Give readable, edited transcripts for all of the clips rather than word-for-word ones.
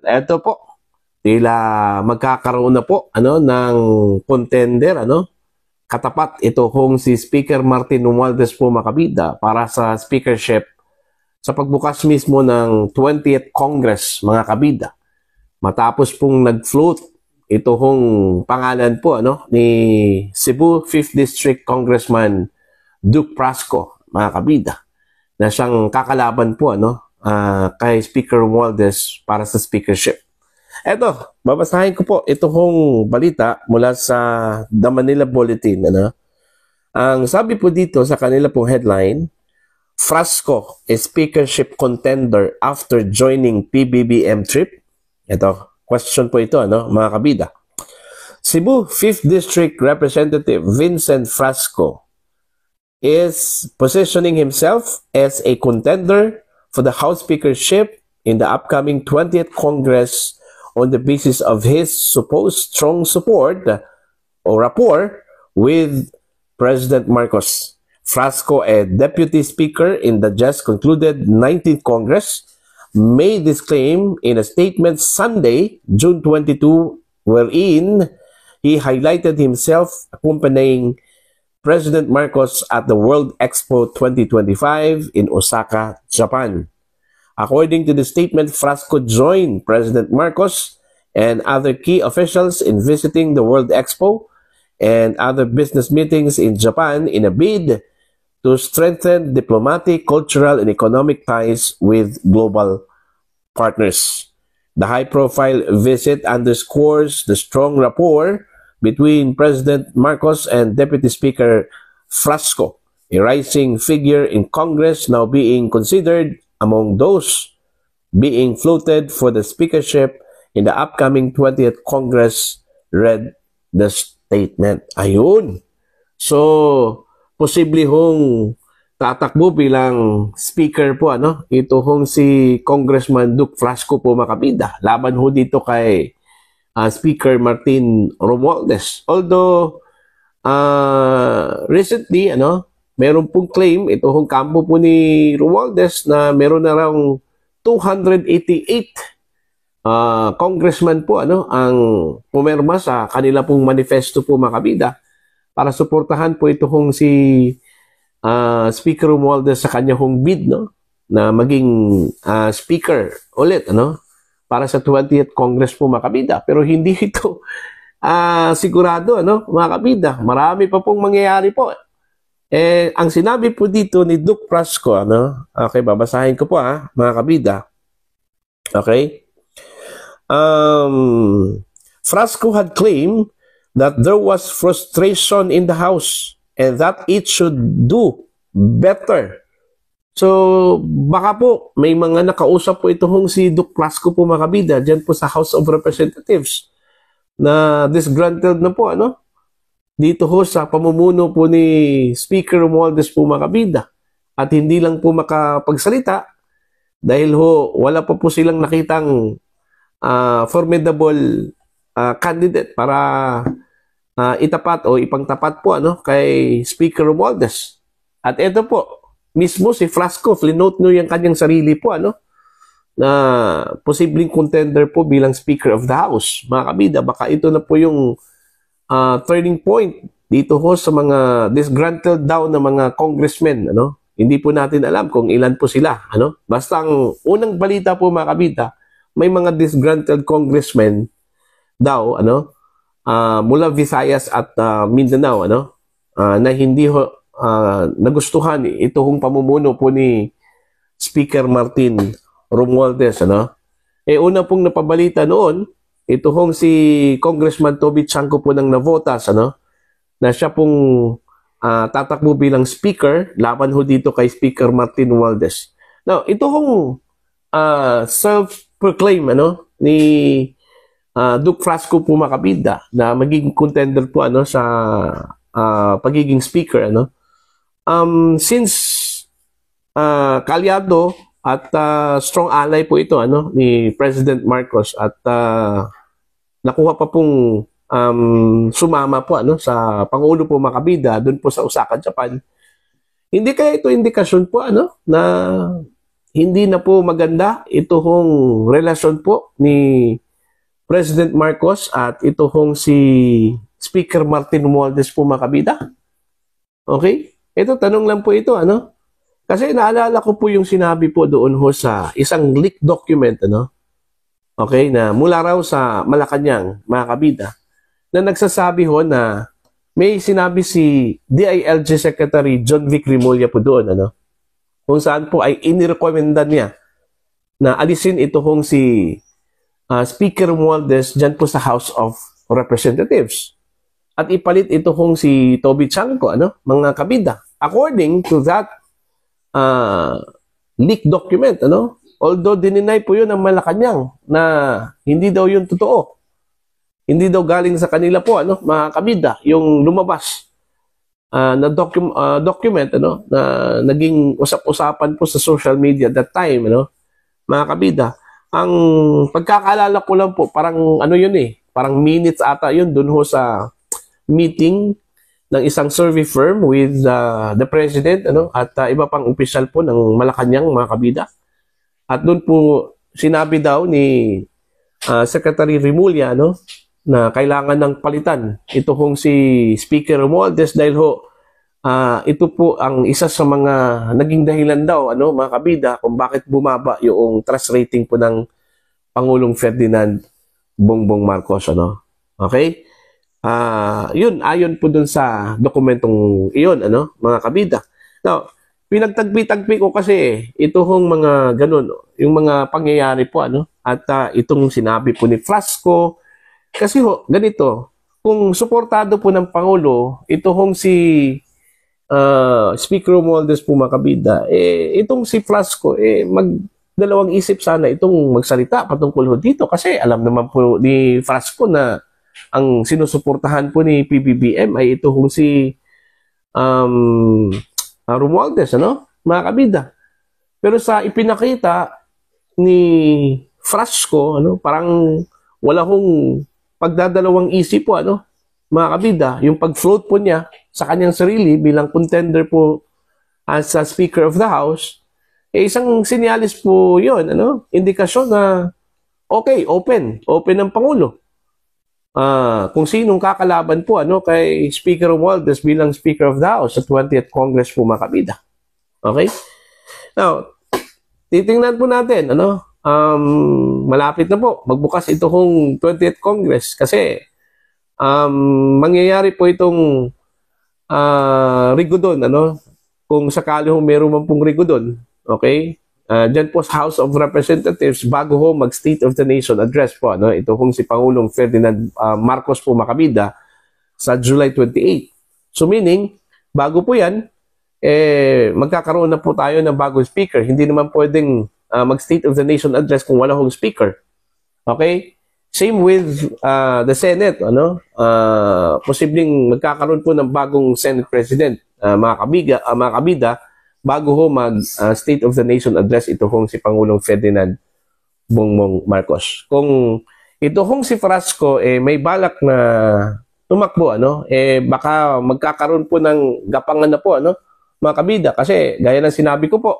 eto po, tila magkakaroon na po ng contender, katapat ito hong si Speaker Martin Romualdez po makabida para sa speakership sa pagbukas mismo ng 20th Congress, mga kabida. Matapos pong nag-float ito hong pangalan po ni Cebu 5th District Congressman Duke Prasco, mga kabida, na siyang kakalaban po kay Speaker Romualdez para sa speakership. Eto, babasahin ko po ito hong balita mula sa The Manila Bulletin. Ang sabi po dito sa kanila pong headline, Frasco is speakership contender after joining PBBM trip. Ito, question po ito, mga kabida. Cebu 5th District Representative Vincent Frasco is positioning himself as a contender for the House Speakership in the upcoming 20th Congress on the basis of his supposed strong support or rapport with President Marcos. Frasco, a deputy speaker in the just concluded 19th Congress, made this claim in a statement Sunday, June 22, wherein he highlighted himself accompanying President Marcos at the World Expo 2025 in Osaka, Japan. According to the statement, Frasco joined President Marcos and other key officials in visiting the World Expo and other business meetings in Japan in a bid to strengthen diplomatic, cultural, and economic ties with global partners. The high-profile visit underscores the strong rapport between President Marcos and Deputy Speaker Frasco, a rising figure in Congress now being considered among those being floated for the speakership in the upcoming 20th Congress, read the statement. Ayun. So, posible hong tatakbo bilang speaker po, ito hong si Congressman Duke Frasco po makabida. Laban ho dito kay Speaker Martin Romualdez. Although, recently, meron pong claim, ito hong kampo po ni Romualdez na meron na raw 288 congressman po, ang pumirma sa kanila pong manifesto po makabida para suportahan po ito hong si Speaker Romualdez sa kanya hong bid, na maging speaker ulit, para sa 20th Congress po makabida. Pero hindi ito sigurado, mga kabida. Marami pa pong mangyayari po. Ang sinabi po dito ni Duke Prasco, okay, babasahin ko po mga kabida. Okay? Frasco had claimed that there was frustration in the House and that it should do better. So, baka po, may mga nakausap po itong si Duke Prasco po makabida dyan po sa House of Representatives na disgruntled na po, dito ho sa pamumuno po ni Speaker Romualdez po makabida. At hindi lang po makapagsalita dahil ho, wala pa po silang nakitang formidable candidate para itapat o ipangtapat po kay Speaker Romualdez. At ito po, mismo si Frasco, flinote nyo yung kanyang sarili po, na posibleng contender po bilang Speaker of the House. Mga kabida, baka ito na po yung turning point dito ho sa mga disgruntled daw na mga congressmen, Hindi po natin alam kung ilan po sila, Basta ang unang balita po, mga kabida, may mga disgruntled congressmen daw, mula Visayas at Mindanao, na hindi ho nagustuhan itong pamumuno po ni Speaker Martin Romualdez, una pong napabalita noon, ito hong si Congressman Toby Chanco po ng Navotas, na siya pong tatakbo bilang speaker, laban ho dito kay Speaker Martin Romualdez. Now, ito hong self-proclaim, ni Duke Frasco po makabida na magiging contender po, sa pagiging speaker, since kalyado at strong ally po ito ni President Marcos at nakuha pa pong sumama po sa Pangulo po makabida doon po sa Osaka, Japan. Hindi kaya ito indikasyon po na hindi na po maganda ito hong relasyon po ni President Marcos at ito hong si Speaker Martin Romualdez po, mga kabida. Okay? Ito, tanong lang po ito, ano? Kasi naalala ko po yung sinabi po doon ho sa isang leaked document, ano? Okay, na mula raw sa Malacanang, mga kabida, na nagsasabi ho na may sinabi si DILG Secretary John Vic Rimulya po doon, ano? Kung saan po ay inirekomenda niya na alisin ito hong si Speaker Romualdez dyan po sa House of Representatives. At ipalit ito hong si Toby Chanco, ano, mga kabida. According to that leaked document, ano, although dininay po yun ng Malacanang na hindi daw yun totoo. Hindi daw galing sa kanila po, ano, mga kabida, yung lumabas na document, ano, na naging usap-usapan po sa social media that time, ano, mga kabida. Ang pagkakaalala ko lang po, parang ano yun parang minutes ata yun dun ho sa meeting ng isang survey firm with the president, ano, at iba pang opisyal po ng Malacanang, mga kabida. At doon po sinabi daw ni Secretary Rimulya, ano, na kailangan ng palitan ito hong si Speaker Romualdez dahil ho ito po ang isa sa mga naging dahilan daw, ano, mga kabida, kung bakit bumaba yung trust rating po ng Pangulong Ferdinand Bongbong Marcos, ano. Okay? Yun, ayon po dun sa dokumentong iyon, ano, mga kabida. Now, pinagtagpi-tagpi ko kasi ito hong mga ganun, yung mga pangyayari po, ano, at itong sinabi po ni Flasco. Kasi ho, ganito, kung suportado po ng Pangulo, ito hong si Speaker Romualdez po, mga kabida, itong si Flasco, magdalawang isip sana itong magsalita patungkol ho dito kasi alam naman po ni Flasco na ang sinusuportahan po ni PBBM ay ito hong si Romualdez, ano, mga kabida. Pero sa ipinakita ni Flasco, ano, parang wala hong pagdadalawang isip po, ano, mga kabida, yung pag-float po niya sa kanyang sarili bilang contender po as a Speaker of the House, isang sinyalis po yun, ano, indikasyon na okay, open ang Pangulo. Kung sinong kakalaban po, ano, kay Speaker Romualdez bilang Speaker of the House sa 20th Congress po, mga kabida. Okay? Now, titingnan po natin, ano, malapit na po magbukas ito hong 20th Congress kasi mangyayari po itong rigodon, ano, kung sakali ho meron man pong rigodon, okay, dyan po sa House of Representatives bago ho mag State of the Nation address po, ano, ito hong si Pangulong Ferdinand Marcos po, mga kabida, sa July 28. So meaning, bago po yan, magkakaroon na po tayo ng bagong speaker. Hindi naman pwedeng mag State of the Nation address kung wala hong speaker. Okay? Same with the Senate, ano? Posibleng magkakaroon po ng bagong Senate President, mga kabida, bago ho mag State of the Nation address ito hong si Pangulong Ferdinand Bongbong Marcos. Kung ito hong si Frasco may balak na tumakbo, ano, baka magkakaroon po ng gapangan na po, ano, mga kabida, kasi gaya ng sinabi ko po,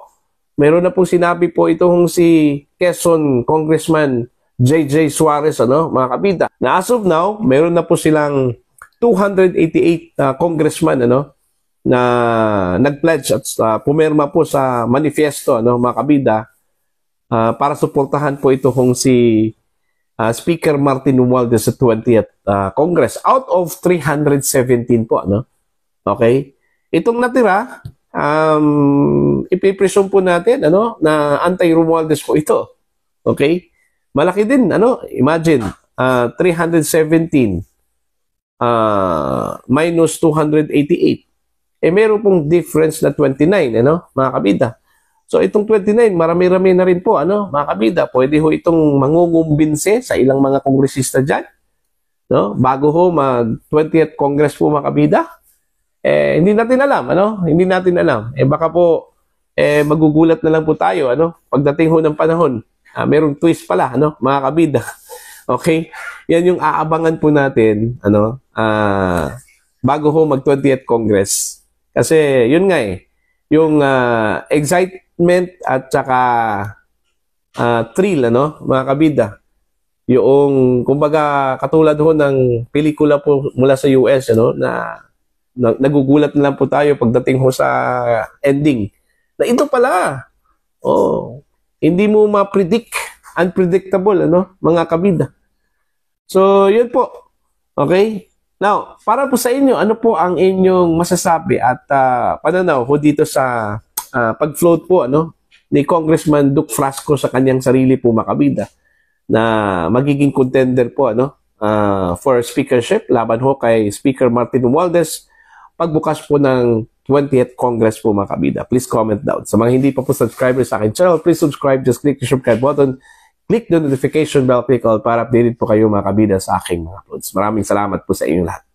meron na pong sinabi po ito hong si Quezon Congressman JJ Suarez, ano, mga kabida, na as of now, meron na po silang 288 congressman, ano, na nag-pledge at pumirma po sa manifesto, ano, mga kabida, para suportahan po ito kung si Speaker Martin Romualdez sa 20th Congress out of 317 po, ano. Okay? Itong natira, ipipresume po natin, ano, na anti-Romualdez po ito. Okay? Malaki din, ano, imagine, 317 minus 288. Meron pong difference na 29, ano, mga kabida. So, itong 29, marami-rami na rin po, ano, mga kabida. Pwede ho itong mangungumbinse sa ilang mga kongresista dyan, no? Bago ho mag 20th Congress po, mga kabida. Hindi natin alam, ano? Hindi natin alam. Baka po, magugulat na lang po tayo, ano? Pagdating ho ng panahon, merong twist pala, ano, mga kabida. Okay? Yan yung aabangan po natin, ano, bago ho mag 20th Congress. Kasi, yun nga yung excitement at saka thrill, ano, mga kabida. Yung, kumbaga, katulad ho ng pelikula po mula sa US, ano, na nagugulat na lang po tayo pagdating ho sa ending. Na ito pala, hindi mo ma-predict, unpredictable, ano, mga kabida. So, yun po. Okay? Now, para po sa inyo, ano po ang inyong masasabi at pananaw ho dito sa pag-float po, ano, ni Congressman Duke Frasco sa kanyang sarili po, mga kabida, na magiging contender po, ano, for speakership laban ho kay Speaker Martin Romualdez pagbukas po ng 20th Congress po, mga kabida. Please comment down. Sa mga hindi pa po subscribers sa akin channel, please subscribe. Just click the subscribe button. Click the notification bell, click all para updated po kayo, mga kabida, sa aking mga uploads. Maraming salamat po sa inyong lahat.